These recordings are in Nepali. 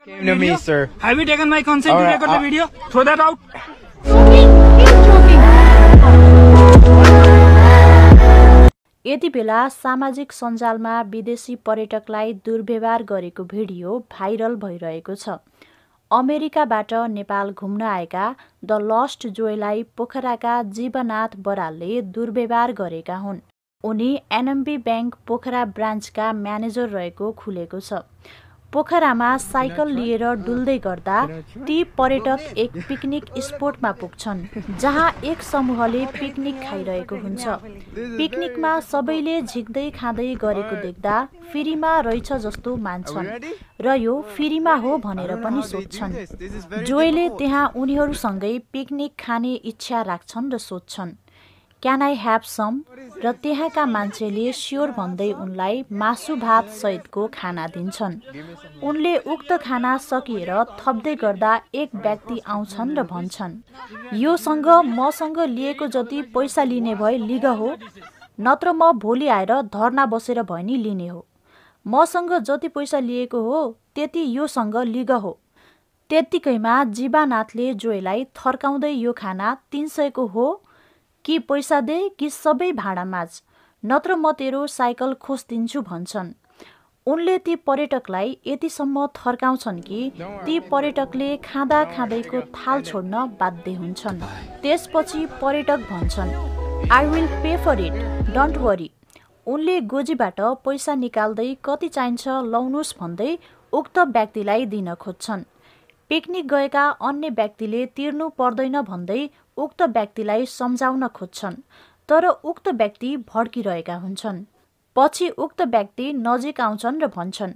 Came to me, sir. Have you taken my consent to record the video? Throw that out. यति बेला सामाजिक सञ्जालमा विदेशी पर्यटकलाई दुर्व्यवहार गरेको भिडियो भाइरल भइरहेको छ। अमेरिकाबाट नेपाल घुम्न आएका द लस्ट जोयलाई पोखराका जीवनाथ बरालले दुर्व्यवहार गरेका हुन्। उनी एनएमबी बैंक पोखरा ब्रान्चका म्यानेजर रहेको खुलेको छ। पोखरामा साइकल लिएर डुल्दै गर्दा ती पर्यटक एक पिकनिक स्पोटमा पुग्छन्, जहाँ एक समूहले पिकनिक खाइरहेको हुन्छ। पिकनिकमा सबैले झिक्दै खाँदै गरेको देख्दा फ्रीमा रहेछ जस्तो मान्छन् र यो फ्रीमा हो भनेर पनि सोध्छन्। जोयले त्यहाँ उनीहरूसँगै पिकनिक खाने इच्छा राख्छन् र सोध्छन्, क्यान आई ह्याभ सम? र त्यहाँका मान्छेले स्योर भन्दै उनलाई मासु भात सहितको खाना दिन्छन्। उनले उक्त खाना सकिएर थप्दै गर्दा एक व्यक्ति आउँछन् र भन्छन्, योसँग मसँग लिएको जति पैसा लिने भए लिग हो, नत्र म भोलि आएर धर्ना बसेर भए नि लिने हो। मसँग जति पैसा लिएको हो त्यति योसँग लिग हो। त्यत्तिकैमा जीवानाथले जोयलाई थर्काउँदै यो खाना 300 को हो कि पैसा दे कि सबै भाडा माझ, नत्र म तेरो साइकल खोस्दिन्छु भन्छन्। उनले ती पर्यटकलाई यतिसम्म थर्काउँछन् कि ती पर्यटकले खाँदा खाँदैको थाल छोड्न बाध्य हुन्छन्। त्यसपछि पर्यटक भन्छन्, I will pay for it, don't worry. उनले गोजीबाट पैसा निकाल्दै कति चाहिन्छ लौनुस् भन्दै उक्त व्यक्तिलाई दिन खोज्छन्। पिकनिक गएका अन्य व्यक्तिले तिर्नु पर्दैन भन्दै उक्त व्यक्तिलाई सम्झाउन खोज्छन्, तर उक्त व्यक्ति भड्किरहेका हुन्छन्। पछि उक्त व्यक्ति नजिक आउँछन् र भन्छन्,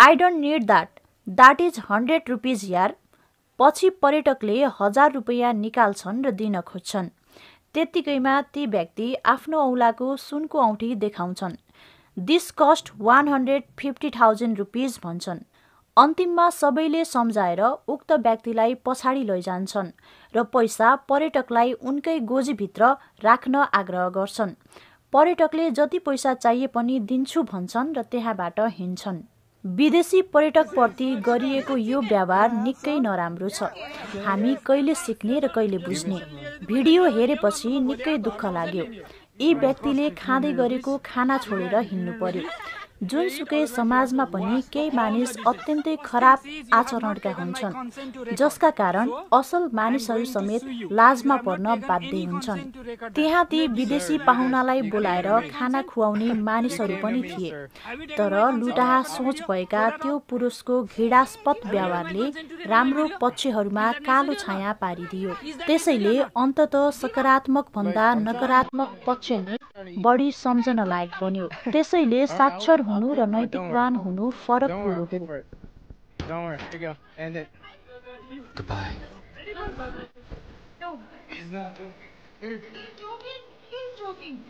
I don't need that is 100 rupees यार। पछि पर्यटकले 1000 रुपियाँ निकाल्छन् र दिन खोज्छन्। त्यत्तिकैमा ती व्यक्ति आफ्नो औलाको सुनको औँठी देखाउँछन्। दिस कस्ट 150,000 रुपिज भन्छन्। अन्तिममा सबैले सम्झाएर उक्त व्यक्तिलाई पछाडि लैजान्छन् र पैसा पर्यटकलाई उनकै गोजीभित्र राख्न आग्रह गर्छन्। पर्यटकले जति पैसा चाहिए पनि दिन्छु भन्छन् र त्यहाँबाट हिँड्छन्। विदेशी पर्यटकप्रति गरिएको यो व्यवहार निकै नराम्रो छ। हामी कहिले सिक्ने र कहिले बुझ्ने। भिडियो हेरेपछि निकै दुःख लाग्यो। यी व्यक्तिले खाँदै गरेको खाना छोडेर हिँड्नु पर्यो। जुनसुकै समाजमा पनि केही मानिस अत्यन्तै खराब आचरणका हुन्छन्, जसका कारण असल मानिसहरू समेत लाजमा पर्न बाध्य हुन्छन्। त्यहाँ ती विदेशी पाहुनालाई बोलाएर खाना खुवाउने मानिसहरू पनि थिए, तर लुटाहा सोच भएका त्यो पुरुषको घृणास्पद व्यवहारले राम्रो पक्षहरूमा कालो छाया पारिदियो। त्यसैले अन्ततः सकारात्मक भन्दा नकारात्मक पक्ष नै बढी सम्झन लायक बन्यो। त्यसैले साक्षर हुनु र नैतिकवान हुनु फरक कुरो हो। Don't worry. Here you go. End it. Goodbye. No. He's not. He's joking. He's joking.